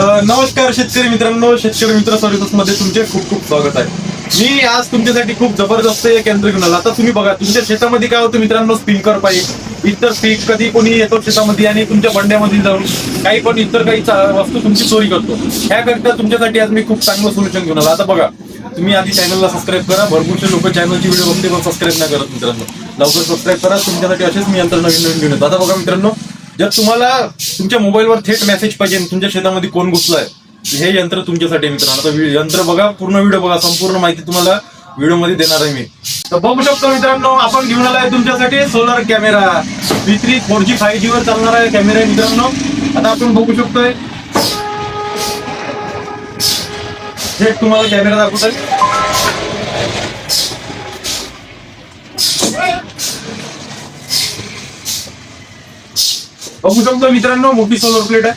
नमस्कार शेतकरी मित्रांनो, शेतकरी मित्र सर्व्हिसेस मध्ये तुमचे खूप खूप स्वागत आहे. मी आज तुमच्यासाठी खूप जबरदस्त एक यंत्र घेऊन आलो. आता तुम्ही बघा, तुमच्या शेतामध्ये काय होतं मित्रांनो, स्प्रिंकलर पाईप इतर पीक कधी कोणी येतो शेतामध्ये आणि तुमच्या बंड्यामध्ये जाऊन काही पण इतर काही वस्तू तुमची चोरी करतो. ह्याकरिता तुमच्यासाठी आज मी खूप चांगलं सोल्युशन घेऊन आलो. आता बघा, तुम्ही आधी चॅनलला सबस्क्राईब करा. भरपूरशे लोक चॅनलची व्हिडिओ बघते पण सबस्क्राईब नाही करत मित्रांनो. लवकर सबस्क्राईब करा. तुमच्यासाठी असेच मी यंत्र नवीन नवीन घेऊन येतो. आता बघा मित्रांनो, जर तुम्हाला तुमच्या मोबाईलवर थेट मेसेज पाहिजे तुमच्या शेतामध्ये कोण घुसलाय, हे यंत्र तुमच्यासाठी मित्रांनो. आता यंत्र बघा, पूर्ण व्हिडिओ बघा, संपूर्ण माहिती तुम्हाला व्हिडिओ मध्ये देणार आहे मी. तर बघू शकतो मित्रांनो, आपण घेऊन आलाय तुमच्यासाठी solar camera. V3 4G 5G वर चालणारा कॅमेरा आहे मित्रांनो. आता आपण बघू शकतोय, थेट तुम्हाला कॅमेरा दाखवतोय. बघू शकतो मित्रांनो, मोठी सोलर प्लेट आहे.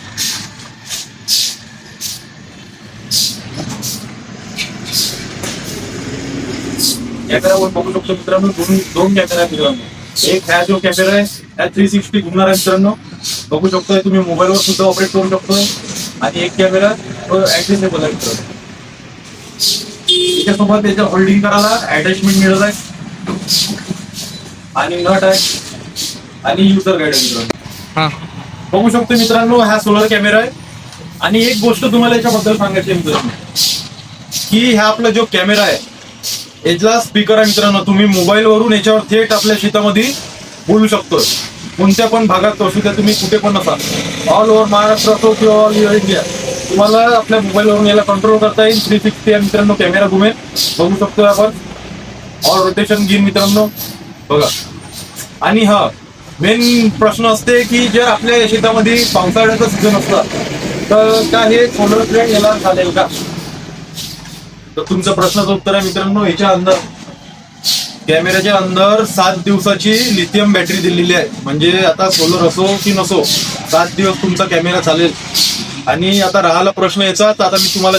कॅमेरावर बघू शकतो मित्रांनो, दोन कॅमेरा आहे मित्रांनो. एक हा जो कॅमेरा आहे हा 360 घुमणार आहे मित्रांनो. बघू शकतोय, तुम्ही मोबाईलवर सुद्धा ऑपरेट करू शकतोय. आणि एक कॅमेरा ऍडजस्टेबल आहे मित्रांनो. त्याच्यासोबत त्याच्या होल्डिंग करायला अटॅचमेंट मिळत आहे आणि नट आहे आणि युजर गाईड आहे मित्रांनो. बघू शकतो मित्रांनो, हा सोलर कॅमेरा आहे. आणि एक गोष्ट तुम्हाला याच्याबद्दल सांगायची आहे मित्रांनो, की हा आपला जो कॅमेरा आहे याचा स्पीकर आहे मित्रांनो. तुम्ही मोबाईल वरून याच्यावर थेट आपल्या शेतामध्ये बोलू शकतो. कोणत्या पण भागात असू द्या, तुम्ही कुठे पण नसा, ऑल ओव्हर महाराष्ट्र असो किंवा ऑल ओव्हर इंडिया, तुम्हाला आपल्या मोबाईलवरून याला कंट्रोल करता येईल. 360 आहे मित्रांनो, कॅमेरा घुमेल. बघू शकतो आपण ऑल रोटेशन घेईन मित्रांनो बघा. आणि हा मेन प्रश्न असते की जर आपल्या शेतामध्ये पावसाळ्याचा सीझन असला तर का हे सोलर प्लेट याला चालेल का? तर तुमच्या प्रश्नाचं उत्तर आहे मित्रांनो, याच्या अंदर कॅमेऱ्याच्या अंदर 7 दिवसाची लिथियम बॅटरी दिलेली आहे. म्हणजे आता सोलर असो की नसो, 7 दिवस तुमचा कॅमेरा चालेल. आणि आता राहिला प्रश्न याचा, तर आता मी तुम्हाला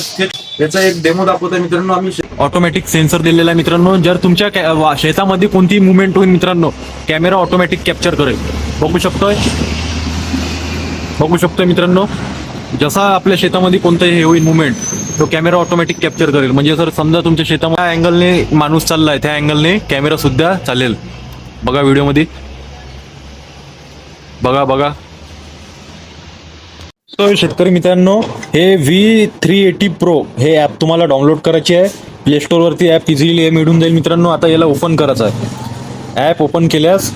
याचा एक डेमो दाखवतोय मित्रांनो. आम्ही ऑटोमॅटिक सेन्सर दिलेला आहे मित्रांनो. जर तुमच्या शेतामध्ये कोणतीही मुवमेंट होईल मित्रांनो, कॅमेरा ऑटोमॅटिक कॅप्चर करेल. बघू शकतोय मित्रांनो, जसा आपल्या शेतामध्ये कोणतंही हे होईल मुवमेंट, तो कॅमेरा ऑटोमॅटिक कॅप्चर करेल. म्हणजे जर समजा तुमच्या शेतामध्ये त्या अँगलने माणूस चाललाय, त्या अँगलने कॅमेरा सुद्धा चालेल. बघा व्हिडिओमध्ये, बघा. तो शेतकरी मित्रांनो, हे V380 Pro हे ॲप तुम्हाला डाउनलोड करायचे आहे. प्ले स्टोअरवरती ॲप इझिली मिळून जाईल मित्रांनो. आता याला ओपन करायचं आहे. ॲप ओपन केल्यास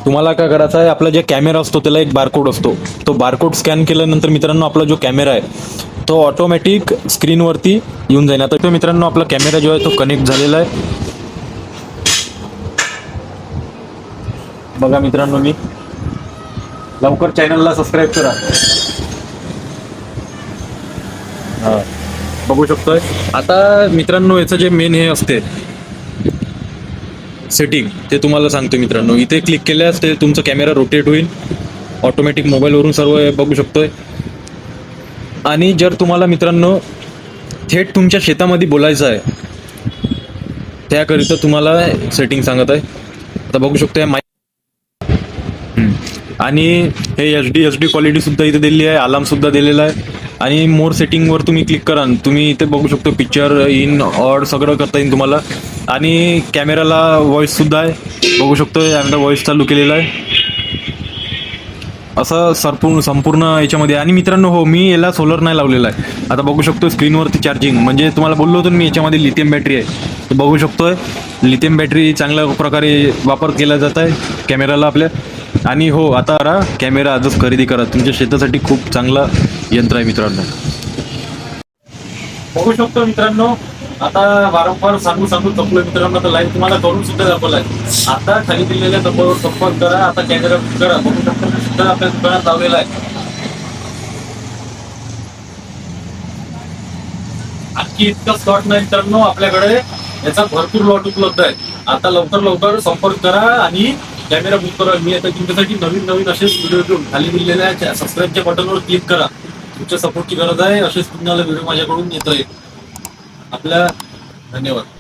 तुम्हाला काय करायचं आहे, आपला जे कॅमेरा असतो त्याला एक बारकोड असतो. तो बारकोड स्कॅन केल्यानंतर मित्रांनो आपला जो कॅमेरा आहे तो ऑटोमॅटिक स्क्रीनवरती येऊन जाईल. आता तो मित्रांनो आपला कॅमेरा जो आहे तो कनेक्ट झालेला आहे. बघा मित्रांनो, मी लवकर चॅनलला सबस्क्राईब करा. बघू शकतोय. आता मित्रांनो, याचं जे मेन हे असते सेटिंग, ते तुम्हाला सांगतो मित्रांनो. इथे क्लिक केल्यास ते तुमचा कॅमेरा रोटेट होईल ऑटोमॅटिक. मोबाईलवरून सर्व बघू शकतोय. आणि जर तुम्हाला मित्रांनो थेट तुमच्या शेतामध्ये बोलायचं आहे, त्याकरिता तुम्हाला सेटिंग सांगत आहे. आता बघू शकतोय आणि हे HD क्वालिटी सुद्धा इथे दिलेली आहे. अलार्म सुद्धा दिलेला आहे. आणि मोर सेटिंगवर तुम्ही क्लिक करा, तुम्ही इथे बघू शकतो पिक्चर इन ऑड सगळं करता येईल तुम्हाला. आणि कॅमेराला व्हॉइस सुद्धा आहे. बघू शकतो यानंतर व्हॉइस चालू केलेला आहे. असं संपूर्ण याच्यामध्ये. आणि मित्रांनो हो, मी याला सोलर नाही लावलेला आहे. आता बघू शकतो स्क्रीनवरती चार्जिंग, म्हणजे तुम्हाला बोललो होतो मी याच्यामध्ये लिथियम बॅटरी आहे. तर बघू शकतोय लिथियम बॅटरी चांगल्या प्रकारे वापर केला जात आहे कॅमेराला आपल्या. आणि हो, आता कॅमेरा आजच खरेदी करा. तुमच्या शेतासाठी खूप चांगला यंत्र आहे मित्रांनो. बघू शकतो मित्रांनो, आता वारंवार सांगू थकलोय मित्रांनो. तर लाईव्ह तुम्हाला करून सुद्धा दाखवलाय. आता खाली दिलेल्या नंबरवर संपर्क करा. आता कॅमेरा बुक करा. बघू शकतो सुद्धा आपल्या दुकानात लावलेला आहे. आणखी इतकं स्लॉट नाही मित्रांनो आपल्याकडे, याचा भरपूर लॉट उपलब्ध आहे. आता लवकर संपर्क करा आणि कॅमेरा बुक करा. मी आता तुमच्यासाठी नवीन असेच व्हिडिओ घेऊन खाली दिलेल्या सबस्क्राईबच्या बटनवर क्लिक करा. तुमच्या सपोर्टची गरज आहे. असेच तुम्हाला व्हिडिओ माझ्याकडून येतोय. आपल्या धन्यवाद.